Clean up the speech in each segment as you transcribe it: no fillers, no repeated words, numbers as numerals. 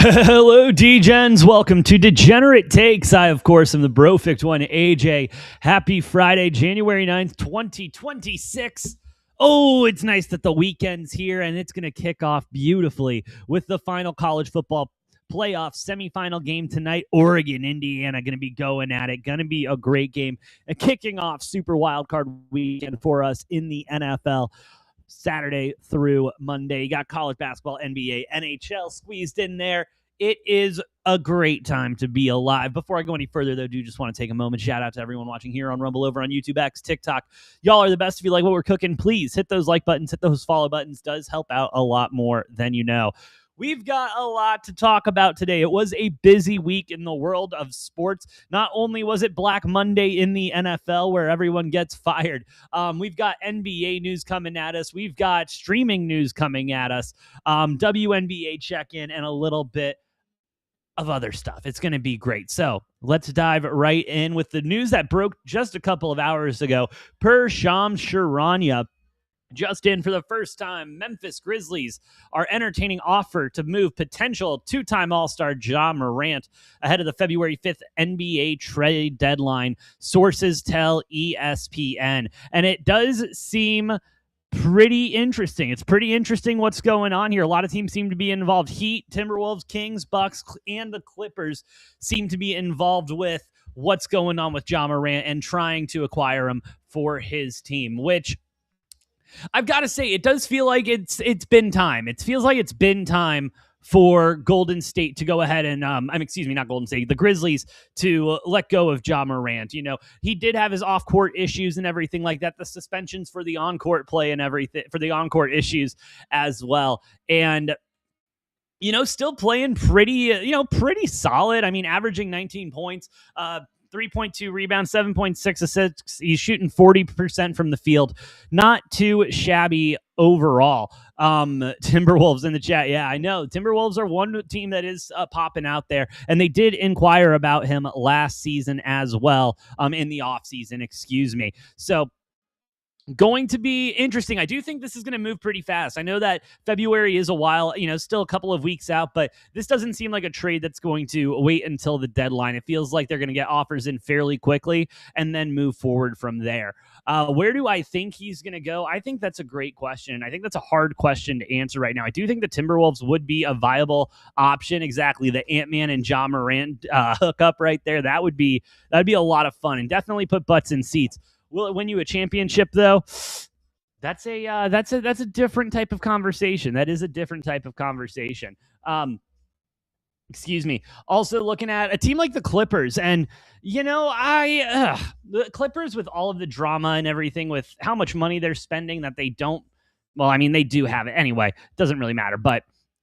Hello, D-Gens. Welcome to Degenerate Takes. I, of course, am the Brofict one, AJ. Happy Friday, January 9th, 2026. Oh, it's nice that the weekend's here, and it's going to kick off beautifully with the final college football playoff semifinal game tonight. Oregon, Indiana, going to be going at it. Going to be a great game. Kicking off Super Wildcard weekend for us in the NFL. Saturday through Monday. You got college basketball, NBA, NHL squeezed in there. It is a great time to be alive. Before I go any further, though, do just want to take a moment. Shout out to everyone watching here on Rumble, over on YouTube, X, TikTok. Y'all are the best. If you like what we're cooking, please hit those like buttons, hit those follow buttons. Does help out a lot more than you know. We've got a lot to talk about today. It was a busy week in the world of sports. Not only was it Black Monday in the NFL where everyone gets fired, we've got NBA news coming at us. We've got streaming news coming at us, WNBA check-in, and a little bit of other stuff. It's going to be great. So let's dive right in with the news that broke just a couple of hours ago. Per Shams Charania, just in for the first time, Memphis Grizzlies are entertaining offer to move potential two-time All-Star Ja Morant ahead of the February 5th NBA trade deadline, sources tell ESPN. And it does seem pretty interesting. It's pretty interesting what's going on here. A lot of teams seem to be involved. Heat, Timberwolves, Kings, Bucks, and the Clippers seem to be involved with what's going on with Ja Morant and trying to acquire him for his team, which I've got to say, it does feel like it's been time. It feels like it's been time for Golden State to go ahead and, not Golden State, the Grizzlies to let go of Ja Morant. You know, he did have his off-court issues and everything like that, the suspensions for the on-court play and everything, for the on-court issues as well. And still playing pretty solid. I mean, averaging 19 points, 3.2 rebounds, 7.6 assists. He's shooting 40% from the field. Not too shabby overall. Timberwolves in the chat. Yeah, I know. Timberwolves are one team that is popping out there, and they did inquire about him last season as well, in the offseason, excuse me. So, going to be interesting. I do think this is going to move pretty fast. I know that February is a while, still a couple of weeks out, but this doesn't seem like a trade that's going to wait until the deadline. It feels like they're going to get offers in fairly quickly and then move forward from there. Where do I think he's going to go? I think that's a great question. I think that's a hard question to answer right now. I do think the Timberwolves would be a viable option. Exactly. The Ant-Man and Ja Morant hookup right there. That'd be a lot of fun and definitely put butts in seats. Will it win you a championship, though? That's a different type of conversation. That is a different type of conversation. Excuse me. Also looking at a team like the Clippers, and the Clippers, with all of the drama and everything, with how much money they're spending that they don't. Well, I mean, they do have it anyway. It doesn't really matter, but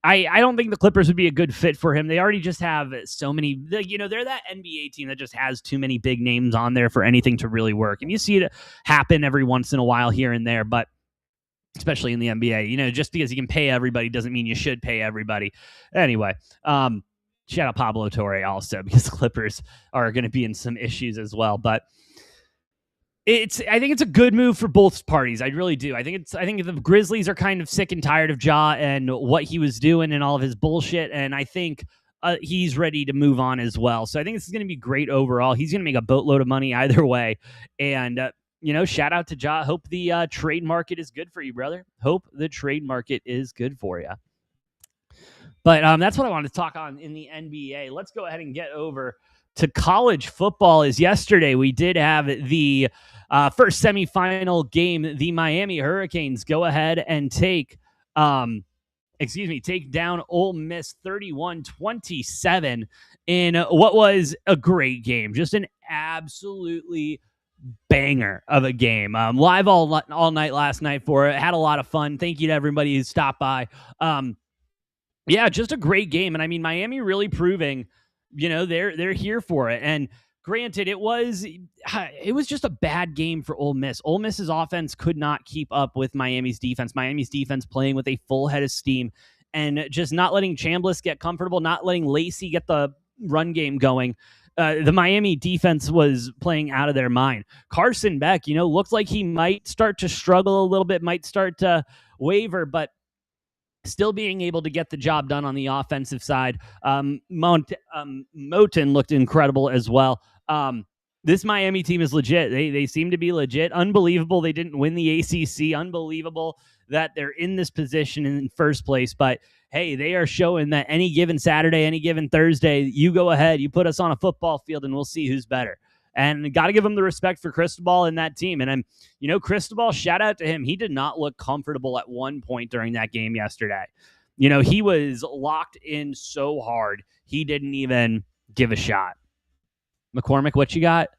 I don't think the Clippers would be a good fit for him. They already just have so many, they're that NBA team that just has too many big names on there for anything to really work. And you see it happen every once in a while here and there, but especially in the NBA, just because you can pay everybody doesn't mean you should pay everybody. Anyway, shout out Pablo Torre also, because the Clippers are going to be in some issues as well. But I think it's a good move for both parties. I really do. I think the Grizzlies are kind of sick and tired of Ja and what he was doing and all of his bullshit. And I think he's ready to move on as well. So I think this is going to be great overall. He's going to make a boatload of money either way. And, shout out to Ja. Hope the trade market is good for you, brother. Hope the trade market is good for you. But that's what I wanted to talk on in the NBA. Let's go ahead and get over to college football. As yesterday, we did have the first semifinal game. The Miami Hurricanes go ahead and take down Ole Miss 31-27 in what was a great game. Just an absolutely banger of a game. Live all night last night for it. Had a lot of fun. Thank you to everybody who stopped by. Just a great game. And I mean, Miami really proving, they're here for it. And granted, it was just a bad game for Ole Miss. Ole Miss's offense could not keep up with Miami's defense. Miami's defense playing with a full head of steam and just not letting Chambliss get comfortable, not letting Lacey get the run game going. The Miami defense was playing out of their mind. Carson Beck, looked like he might start to struggle a little bit, might start to waver, but still being able to get the job done on the offensive side. Moten looked incredible as well. This Miami team is legit. They seem to be legit. Unbelievable they didn't win the ACC. Unbelievable that they're in this position in first place. But hey, they are showing that any given Saturday, any given Thursday, you go ahead, you put us on a football field, and we'll see who's better. And got to give him the respect for Cristobal and that team. And Cristobal, shout out to him. He did not look comfortable at one point during that game yesterday. He was locked in so hard, he didn't even give a shot. McCormick, what you got?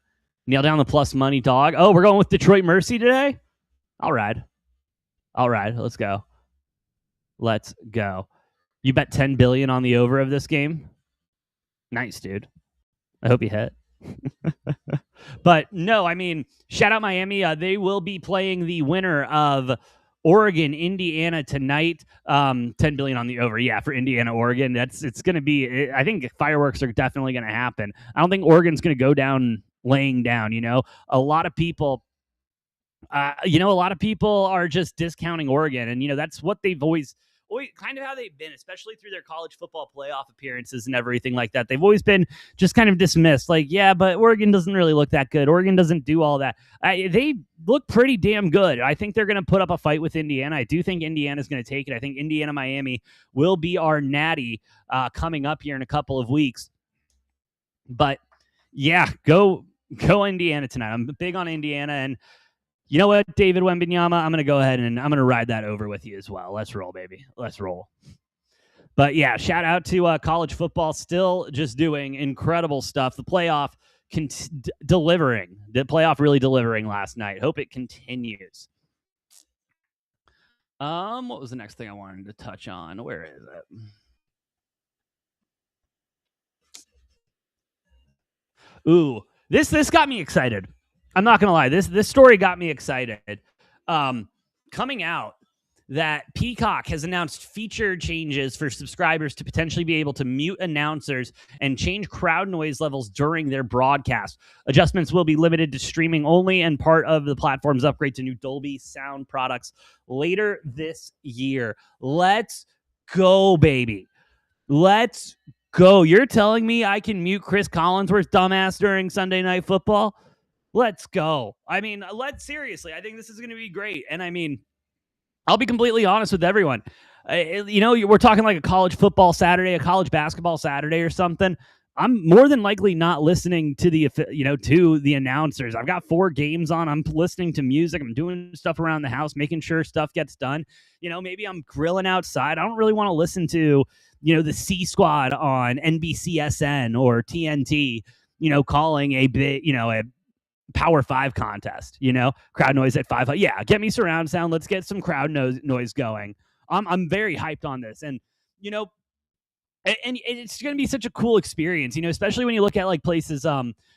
Nail down the plus money dog. Oh, we're going with Detroit Mercy today? All right, let's go. You bet $10 billion on the over of this game? Nice, dude. I hope you hit. But no, shout out Miami. They will be playing the winner of Oregon, Indiana tonight. $10 billion on the over. Yeah, for Indiana, Oregon. It's going to be, I think fireworks are definitely going to happen. I don't think Oregon's going to go down laying down. A lot of people are just discounting Oregon, and that's what they've always kind of how they've been, especially through their college football playoff appearances and everything like that. They've always been just kind of dismissed. Like, yeah, but Oregon doesn't really look that good. Oregon doesn't do all that. They look pretty damn good. I think they're going to put up a fight with Indiana. I do think Indiana's going to take it. I think Indiana-Miami will be our natty coming up here in a couple of weeks. But yeah, go Indiana tonight. I'm big on Indiana, and you know what, David Wembanyama? I'm going to go ahead and I'm going to ride that over with you as well. Let's roll, baby. Let's roll. But yeah, shout out to college football, still just doing incredible stuff. The playoff delivering. The playoff really delivering last night. Hope it continues. What was the next thing I wanted to touch on? Where is it? Ooh, this got me excited. I'm not gonna lie. This story got me excited. Coming out that Peacock has announced feature changes for subscribers to potentially be able to mute announcers and change crowd noise levels during their broadcast. Adjustments will be limited to streaming only and part of the platform's upgrade to new Dolby sound products later this year. Let's go, baby. Let's go. You're telling me I can mute Chris Collinsworth's dumbass during Sunday Night Football? Let's go. Seriously, I think this is going to be great. And I'll be completely honest with everyone. We're talking like a college football Saturday, a college basketball Saturday or something. I'm more than likely not listening to the announcers. I've got 4 games on. I'm listening to music. I'm doing stuff around the house, making sure stuff gets done. Maybe I'm grilling outside. I don't really want to listen to, the C Squad on NBCSN or TNT, calling a bit, a Power 5 contest, crowd noise at 5. Yeah, get me surround sound. Let's get some crowd noise going. I'm very hyped on this. And, and it's going to be such a cool experience, especially when you look at like places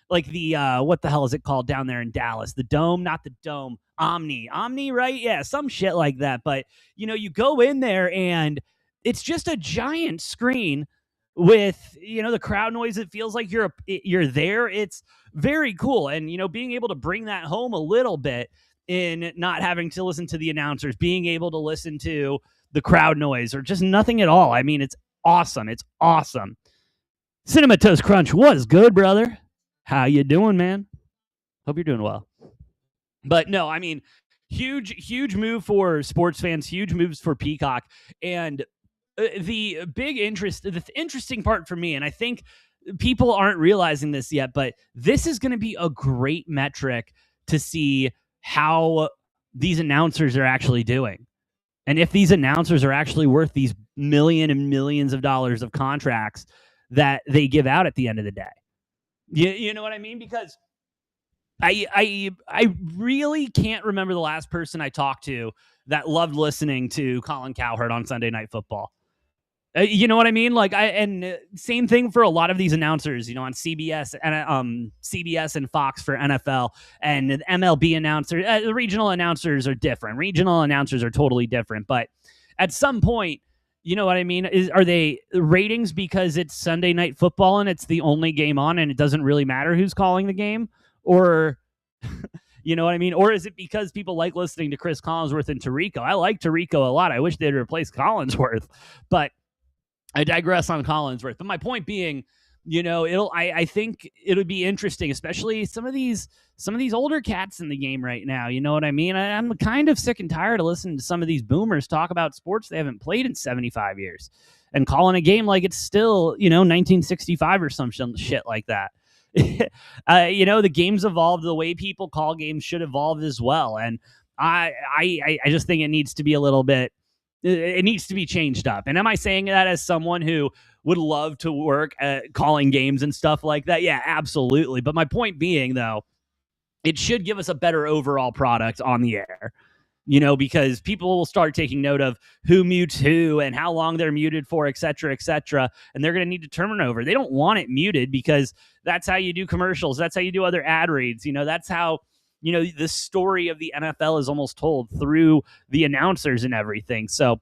like the, what the hell is it called down there in Dallas? The Dome, not the Dome, Omni, right? Yeah, some shit like that. But, you go in there and it's just a giant screen with, the crowd noise. It feels like you're there. It's very cool. And, being able to bring that home a little bit in not having to listen to the announcers, being able to listen to the crowd noise or just nothing at all. It's awesome. It's awesome. Cinema Toast Crunch was good, brother. How you doing, man? Hope you're doing well. But no, huge move for sports fans, huge moves for Peacock. And the interesting part for me, and I think people aren't realizing this yet, but this is going to be a great metric to see how these announcers are actually doing. And if these announcers are actually worth these millions and millions of dollars of contracts that they give out at the end of the day. You know what I mean? Because I really can't remember the last person I talked to that loved listening to Colin Cowherd on Sunday Night Football. You know what I mean? And same thing for a lot of these announcers, on CBS and Fox for NFL and the MLB announcers. The regional announcers are different. Regional announcers are totally different. But at some point, you know what I mean? Are they ratings because it's Sunday Night Football and it's the only game on and it doesn't really matter who's calling the game? Or, You know what I mean? Or is it because people like listening to Chris Collinsworth and Tirico? I like Tirico a lot. I wish they'd replace Collinsworth, but I digress on Collinsworth. But my point being, I think it'll be interesting, especially some of these older cats in the game right now. You know what I mean? I'm kind of sick and tired of listening to some of these boomers talk about sports they haven't played in 75 years and calling a game like it's still, 1965 or some shit like that. The game's evolved. The way people call games should evolve as well. And I just think it needs to be a little bit, it needs to be changed up. And am I saying that as someone who would love to work at calling games and stuff like that? Yeah, absolutely. But my point being, though, it should give us a better overall product on the air, because people will start taking note of who mutes who and how long they're muted for, et cetera, and they're going to need to turn it over. They don't want it muted because that's how you do commercials. That's how you do other ad reads. That's how, the story of the NFL is almost told through the announcers and everything. So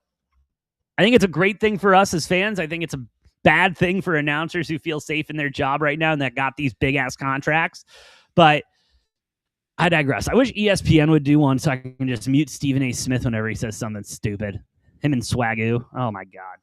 I think it's a great thing for us as fans. I think it's a bad thing for announcers who feel safe in their job right now and that got these big ass contracts. But I digress. I wish ESPN would do one so I can just mute Stephen A. Smith whenever he says something stupid. Him and Swagoo. Oh my God.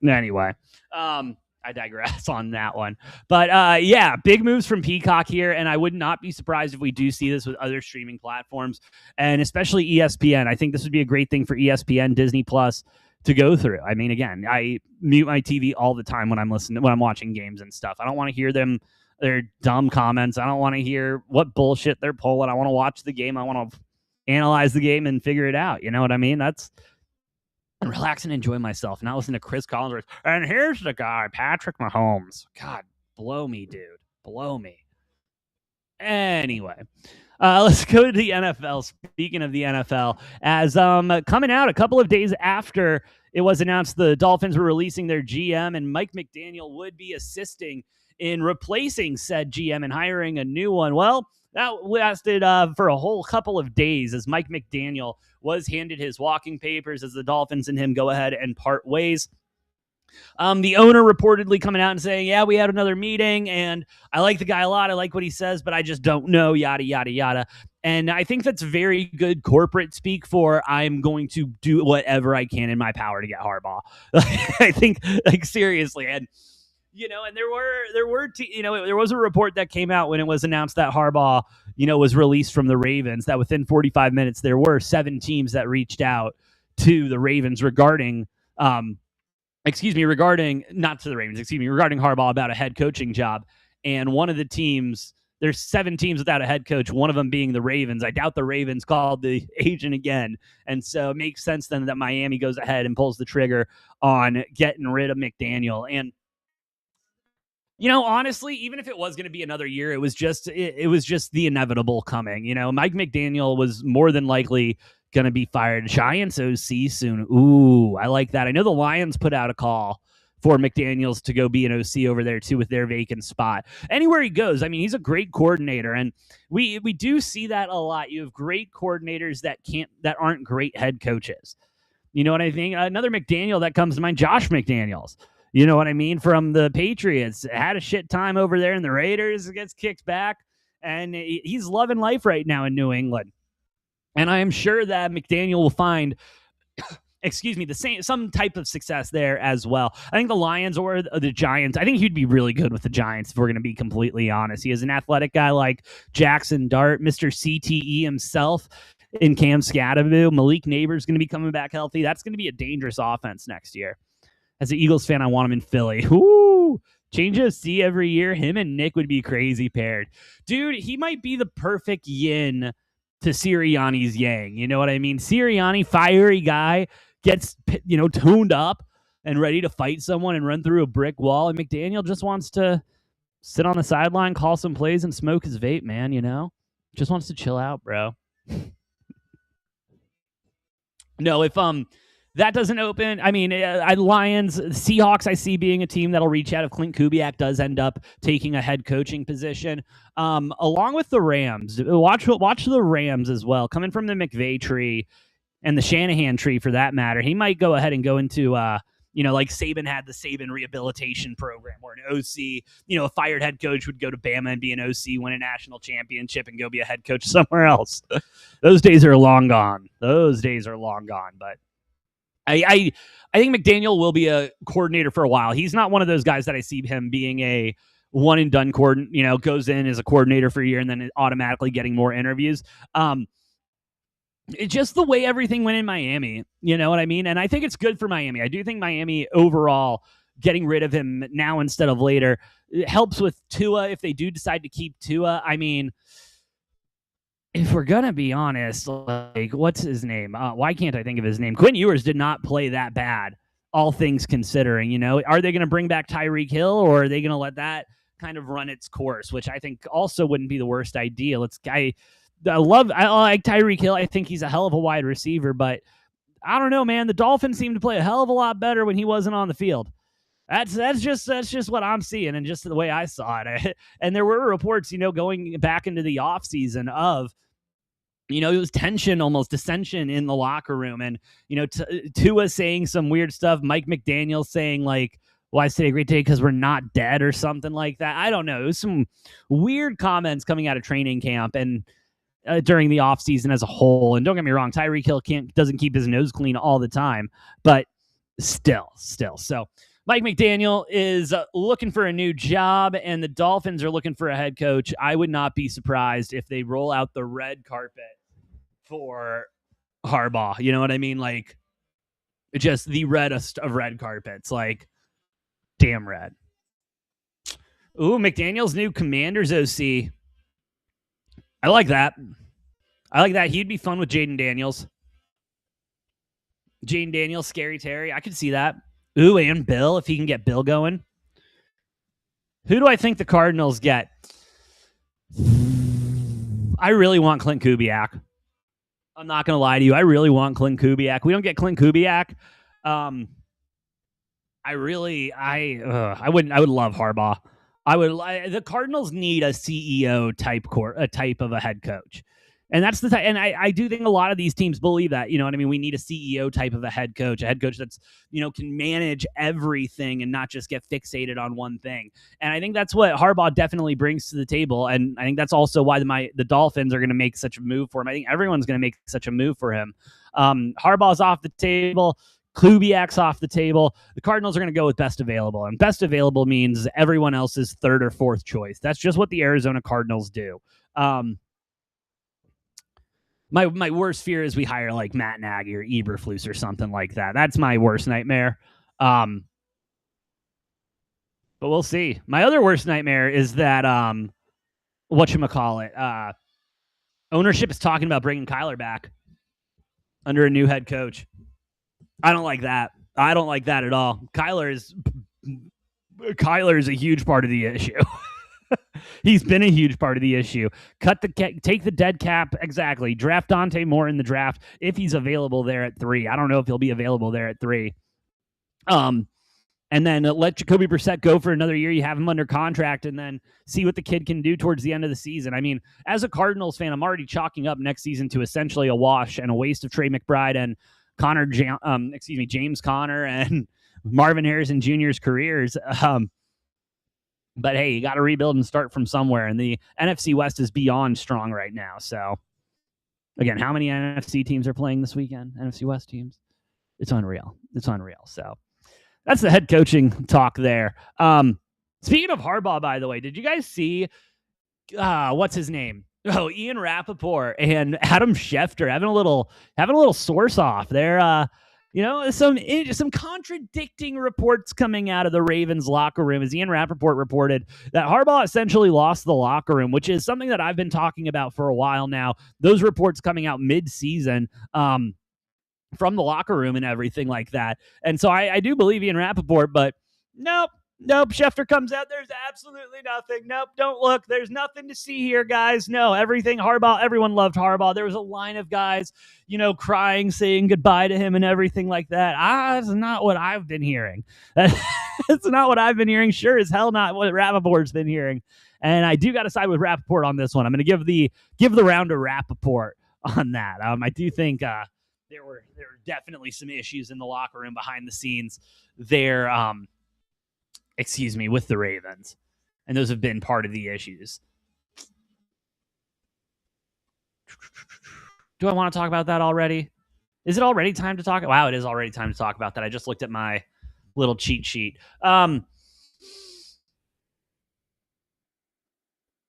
Anyway, I digress on that one. But big moves from Peacock here, and I would not be surprised if we do see this with other streaming platforms, and especially ESPN. I think this would be a great thing for ESPN, Disney Plus to go through. I mean, again, I mute my TV all the time when I'm watching games and stuff. I don't want to hear their dumb comments. I don't want to hear what bullshit they're pulling. I want to watch the game. I want to analyze the game and figure it out. You know what I mean? That's and relax and enjoy myself, not listen to Chris Collinsworth. And here's the guy, Patrick Mahomes. God, blow me, dude. Blow me. Anyway, let's go to the NFL. Speaking of the NFL, as coming out a couple of days after it was announced the Dolphins were releasing their GM and Mike McDaniel would be assisting in replacing said GM and hiring a new one. Well, that lasted for a whole couple of days as Mike McDaniel was handed his walking papers as the Dolphins and him go ahead and part ways. The owner reportedly coming out and saying, yeah, we had another meeting and I like the guy a lot. I like what he says, but I just don't know, yada, yada, yada. And I think that's very good corporate speak for I'm going to do whatever I can in my power to get Harbaugh. I think, seriously. And and there was a report that came out when it was announced that Harbaugh, was released from the Ravens, that within 45 minutes, there were 7 teams that reached out to the Ravens regarding regarding Harbaugh about a head coaching job. And one of the teams, there's 7 teams without a head coach, one of them being the Ravens. I doubt the Ravens called the agent again. And so it makes sense then that Miami goes ahead and pulls the trigger on getting rid of McDaniel. And honestly, even if it was going to be another year, it was just the inevitable coming. Mike McDaniel was more than likely going to be fired. Giants OC soon. Ooh, I like that. I know the Lions put out a call for McDaniels to go be an OC over there too with their vacant spot. Anywhere he goes, I mean, he's a great coordinator, and we do see that a lot. You have great coordinators that aren't great head coaches. You know what I think? Another McDaniel that comes to mind, Josh McDaniels. You know what I mean? From the Patriots, had a shit time over there in the Raiders, gets kicked back, and he's loving life right now in New England. And I am sure that McDaniel will find, some type of success there as well. I think the Lions or the Giants, I think he'd be really good with the Giants if we're going to be completely honest. He is an athletic guy like Jackson Dart, Mr. CTE himself in Cam Scadaboo. Malik Neighbors going to be coming back healthy. That's going to be a dangerous offense next year. As an Eagles fan, I want him in Philly. Ooh, change of C every year. Him and Nick would be crazy paired. Dude, he might be the perfect yin to Sirianni's yang. You know what I mean? Sirianni, fiery guy, gets, tuned up and ready to fight someone and run through a brick wall. And McDaniel just wants to sit on the sideline, call some plays, and smoke his vape, man, Just wants to chill out, bro. No, if that doesn't open, I mean, Lions, Seahawks, I see being a team that'll reach out if Clint Kubiak does end up taking a head coaching position. Along with the Rams, watch the Rams as well. Coming from the McVay tree and the Shanahan tree, for that matter, he might go ahead and go into Like Saban had the Saban rehabilitation program where an OC, a fired head coach would go to Bama and be an OC, win a national championship, and go be a head coach somewhere else. Those days are long gone. But I think McDaniel will be a coordinator for a while. He's not one of those guys that I see him being a one and done coordinator, goes in as a coordinator for a year and then automatically getting more interviews. It's just the way everything went in Miami. You know what I mean? And I think it's good for Miami. I do think Miami overall getting rid of him now instead of later helps with Tua if they do decide to keep Tua. I mean, if we're going to be honest, like, what's his name? Why can't I think of his name? Quinn Ewers did not play that bad, all things considering. Are they going to bring back Tyreek Hill, or are they going to let that kind of run its course, which I think also wouldn't be the worst idea. I like Tyreek Hill. I think he's a hell of a wide receiver, but I don't know, man. The Dolphins seem to play a hell of a lot better when he wasn't on the field. That's just what I'm seeing, and just the way I saw it. And there were reports, going back into the offseason of, it was tension, almost dissension in the locker room, and Tua saying some weird stuff. Mike McDaniel saying like, "Why is today a great day? Because we're not dead," or something like that. I don't know. It was some weird comments coming out of training camp and during the offseason as a whole. And don't get me wrong, Tyreek Hill doesn't keep his nose clean all the time, but still. So Mike McDaniel is looking for a new job, and the Dolphins are looking for a head coach. I would not be surprised if they roll out the red carpet for Harbaugh. You know what I mean? Like, just the reddest of red carpets. Like, damn red. Ooh, McDaniel's new Commanders OC. I like that. He'd be fun with Jaden Daniels. Scary Terry. I could see that. Ooh, and Bill, if he can get Bill going. Who do I think the Cardinals get? I really want Clint Kubiak. I'm not going to lie to you. I really want Clint Kubiak. We don't get Clint Kubiak. I would love Harbaugh. The Cardinals need a CEO type of a head coach. And that's the type, and I do think a lot of these teams believe that, you know what I mean? We need a CEO type of a head coach that's, can manage everything and not just get fixated on one thing. And I think that's what Harbaugh definitely brings to the table. And I think that's also why the Dolphins are going to make such a move for him. I think everyone's going to make such a move for him. Harbaugh's off the table. Kubiak's off the table. The Cardinals are going to go with best available. And best available means everyone else's third or fourth choice. That's just what the Arizona Cardinals do. My worst fear is we hire like Matt Nagy or Eberflus or something like that. That's my worst nightmare. But we'll see. My other worst nightmare is that ownership is talking about bringing Kyler back under a new head coach. I don't like that. I don't like that at all. Kyler is a huge part of the issue. He's been a huge part of the issue. Take the dead cap. Exactly. Draft Dante Moore in the draft if he's available there at 3. I don't know if he'll be available there at 3. And then let Jacoby Brissett go for another year. You have him under contract, and then see what the kid can do towards the end of the season. I mean, as a Cardinals fan, I'm already chalking up next season to essentially a wash and a waste of Trey McBride and James Conner and Marvin Harrison Jr.'s careers. But hey, you got to rebuild and start from somewhere. And the NFC West is beyond strong right now. So again, how many NFC teams are playing this weekend? NFC West teams. It's unreal. So that's the head coaching talk there. Speaking of Harbaugh, by the way, did you guys see what's his name? Oh, Ian Rappaport and Adam Schefter having a little source off. They're some contradicting reports coming out of the Ravens locker room, as Ian Rappaport reported that Harbaugh essentially lost the locker room, which is something that I've been talking about for a while now. Those reports coming out mid-season from the locker room and everything like that. And so I do believe Ian Rappaport, but nope. Schefter comes out. There's absolutely nothing. Nope. Don't look. There's nothing to see here, guys. No, everything Harbaugh. Everyone loved Harbaugh. There was a line of guys, crying, saying goodbye to him and everything like that. That's not what I've been hearing. That's not what I've been hearing. Sure as hell not what Rappaport's been hearing. And I do got to side with Rappaport on this one. I'm going to give the round to Rappaport on that. I do think there were definitely some issues in the locker room behind the scenes there. With the Ravens, and those have been part of the issues. Do I want to talk about that already? Is it already time to talk? Wow, it is already time to talk about that. I just looked at my little cheat sheet.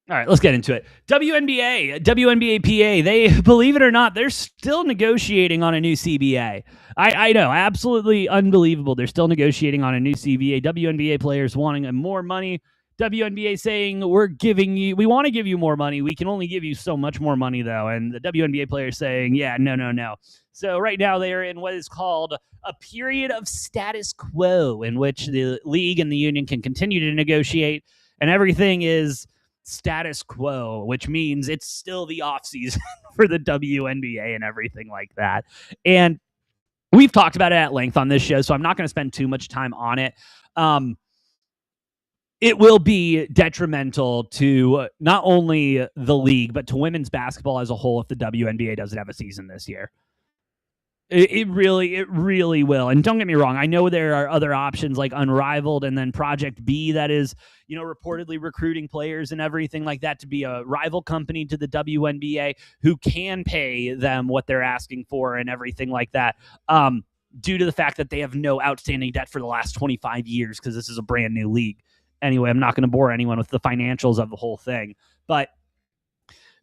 All right, let's get into it. WNBA PA, they, believe it or not, they're still negotiating on a new CBA. I know, absolutely unbelievable. They're still negotiating on a new CBA. WNBA players wanting more money. WNBA saying, we want to give you more money. We can only give you so much more money, though. And the WNBA players saying, yeah, no. So right now they are in what is called a period of status quo, in which the league and the union can continue to negotiate, and everything is status quo, which means it's still the offseason for the WNBA and everything like that. And we've talked about it at length on this show, so I'm not going to spend too much time on it. It will be detrimental to not only the league, but to women's basketball as a whole if the WNBA doesn't have a season this year. It really will. And don't get me wrong, I know there are other options like Unrivaled and then Project B that is, reportedly recruiting players and everything like that to be a rival company to the WNBA who can pay them what they're asking for and everything like that, due to the fact that they have no outstanding debt for the last 25 years because this is a brand new league. Anyway, I'm not going to bore anyone with the financials of the whole thing, but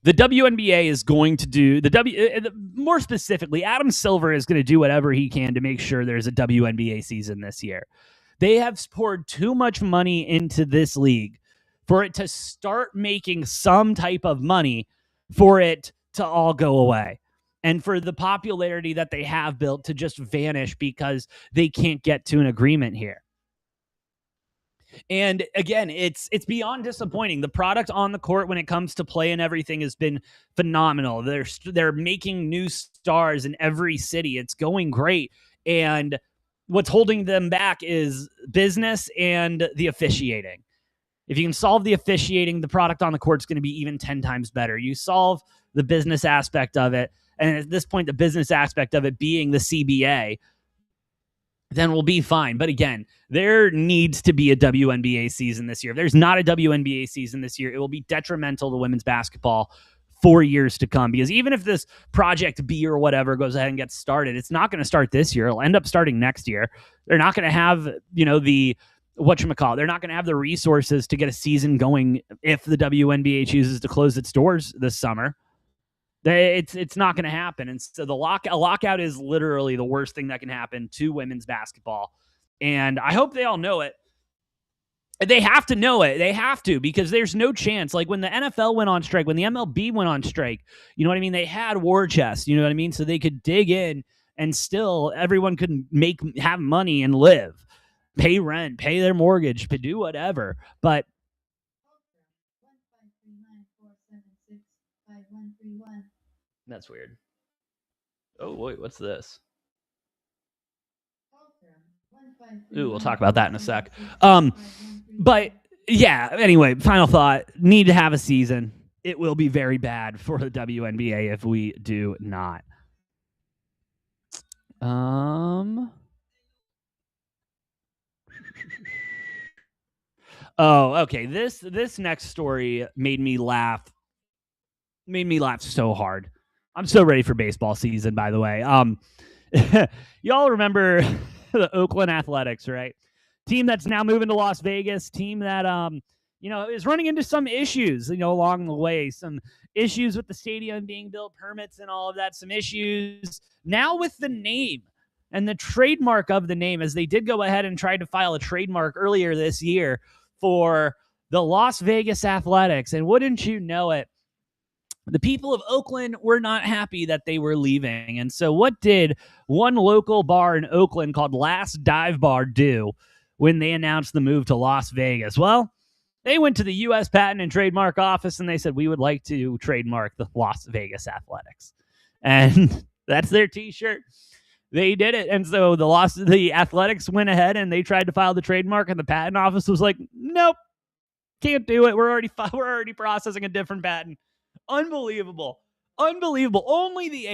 the WNBA is going to do more specifically, Adam Silver is going to do whatever he can to make sure there's a WNBA season this year. They have poured too much money into this league for it to start making some type of money for it to all go away. And for the popularity that they have built to just vanish because they can't get to an agreement here. And again, it's beyond disappointing. The product on the court when it comes to play and everything has been phenomenal. They're making new stars in every city. It's going great. And what's holding them back is business and the officiating. If you can solve the officiating, the product on the court is going to be even 10 times better. You solve the business aspect of it, and at this point, the business aspect of it being the CBA, then we'll be fine. But again, there needs to be a WNBA season this year. If there's not a WNBA season this year, it will be detrimental to women's basketball for years to come. Because even if this Project B or whatever goes ahead and gets started, it's not going to start this year. It'll end up starting next year. They're not going to have, they're not going to have the resources to get a season going if the WNBA chooses to close its doors this summer. It's not going to happen. And so a lockout is literally the worst thing that can happen to women's basketball. And I hope they all know it. They have to know it. They have to, because there's no chance. Like when the NFL went on strike, when the MLB went on strike, you know what I mean? They had war chests, you know what I mean? So they could dig in and still everyone could have money and live, pay rent, pay their mortgage, do whatever. But that's weird. Oh, wait, what's this? Ooh, we'll talk about that in a sec. But yeah, anyway, final thought. Need to have a season. It will be very bad for the WNBA if we do not. Oh, okay. This next story made me laugh so hard. I'm so ready for baseball season, by the way. Y'all remember the Oakland Athletics, right? Team that's now moving to Las Vegas, team that is running into some issues, along the way, some issues with the stadium being built, permits and all of that, some issues now with the name and the trademark of the name, as they did go ahead and try to file a trademark earlier this year for the Las Vegas Athletics. And wouldn't you know it, the people of Oakland were not happy that they were leaving. And so what did one local bar in Oakland called Last Dive Bar do when they announced the move to Las Vegas? Well, they went to the U.S. Patent and Trademark Office and they said, we would like to trademark the Las Vegas Athletics. And that's their T-shirt. They did it. And so the Athletics went ahead and they tried to file the trademark, and the patent office was like, nope, can't do it. We're already processing a different patent. Unbelievable. Unbelievable. Only the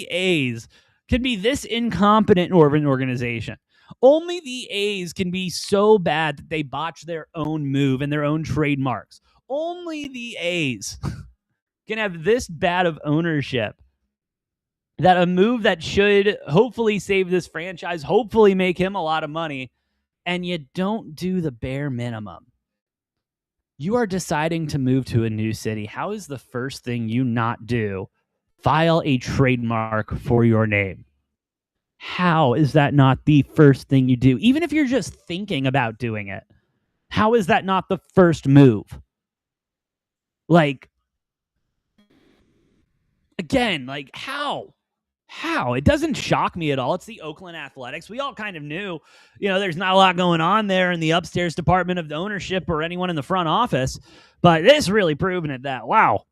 A's can be this incompetent of an organization. Only the A's can be so bad that they botch their own move and their own trademarks. Only the A's can have this bad of ownership that a move that should hopefully save this franchise, hopefully make him a lot of money, and you don't do the bare minimum. You are deciding to move to a new city. How is the first thing you not do? File a trademark for your name. How is that not the first thing you do? Even if you're just thinking about doing it, how is that not the first move? Like, again, like how? How? It doesn't shock me at all. It's the Oakland Athletics. We all kind of knew, there's not a lot going on there in the upstairs department of the ownership or anyone in the front office, but this really proven it that, wow,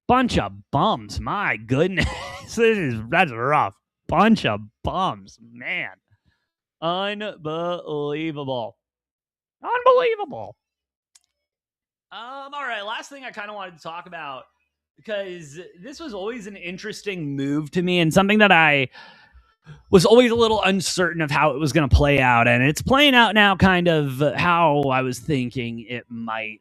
bunch of bums. My goodness. That's rough. Bunch of bums, man. Unbelievable. All right, last thing I kind of wanted to talk about, because this was always an interesting move to me and something that I was always a little uncertain of how it was going to play out, and it's playing out now kind of how I was thinking it might.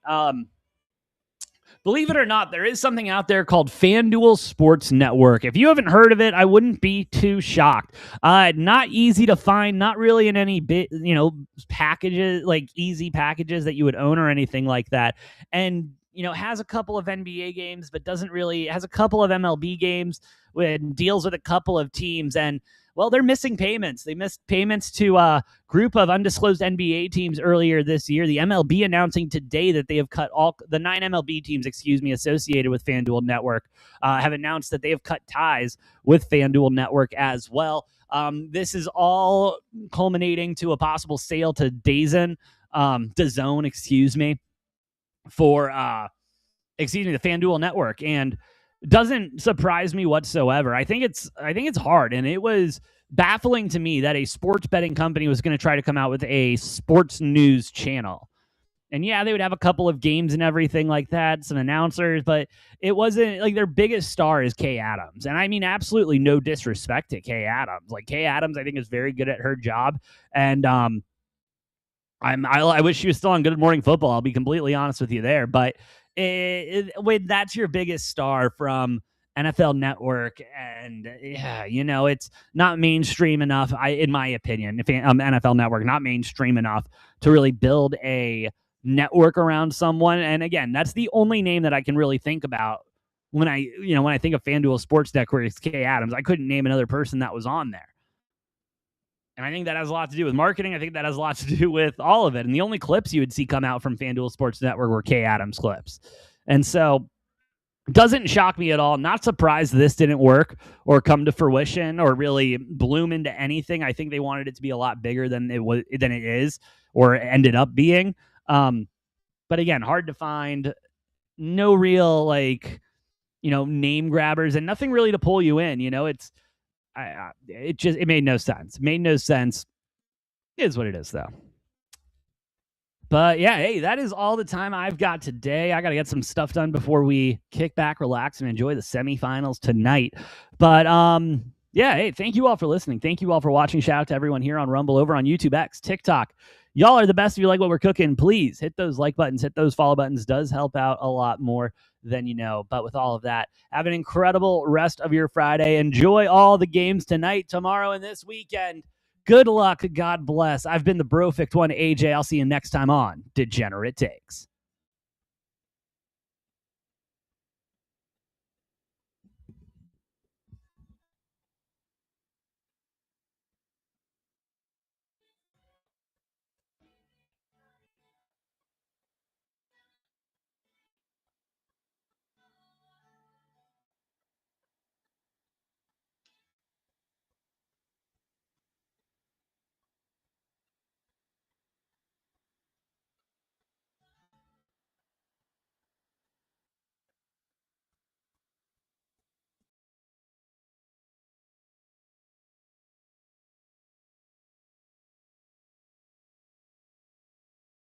Believe it or not, there is something out there called FanDuel Sports Network. If you haven't heard of it, I wouldn't be too shocked. Not easy to find, not really in any packages, like easy packages that you would own or anything like that. And has a couple of NBA games, but has a couple of MLB games with deals with a couple of teams. And well, they're missing payments. They missed payments to a group of undisclosed NBA teams earlier this year. The MLB announcing today that they have cut all the 9 MLB teams, associated with FanDuel Network, have announced that they have cut ties with FanDuel Network as well. This is all culminating to a possible sale to DAZN, for the FanDuel Network, and doesn't surprise me whatsoever. I think it's hard, and it was baffling to me that a sports betting company was going to try to come out with a sports news channel. And yeah, they would have a couple of games and everything like that, some announcers, but it wasn't like their biggest star is Kay Adams. And I mean, absolutely no disrespect to Kay Adams. Like, Kay Adams, I think, is very good at her job, and I wish she was still on Good Morning Football. I'll be completely honest with you there. But when that's your biggest star from NFL Network, and it's not mainstream enough, in my opinion, NFL Network, not mainstream enough to really build a network around someone. And again, that's the only name that I can really think about when I think of FanDuel Sports Network. It's Kay Adams. I couldn't name another person that was on there. And I think that has a lot to do with marketing. I think that has a lot to do with all of it. And the only clips you would see come out from FanDuel Sports Network were Kay Adams clips. And so, doesn't shock me at all. Not surprised this didn't work or come to fruition or really bloom into anything. I think they wanted it to be a lot bigger than it is or ended up being. But again, hard to find. No real name grabbers and nothing really to pull you in. It made no sense. It is what it is, though. But yeah, hey, that is all the time I've got today. I got to get some stuff done before we kick back, relax, and enjoy the semifinals tonight. But yeah, hey, thank you all for listening. Thank you all for watching. Shout out to everyone here on Rumble, over on YouTube, X, TikTok. Y'all are the best. If you like what we're cooking, please hit those like buttons, hit those follow buttons. Does help out a lot more than you know. But with all of that, have an incredible rest of your Friday. Enjoy all the games tonight, tomorrow, and this weekend. Good luck. God bless. I've been the Brofict one, AJ. I'll see you next time on Degenerate Takes.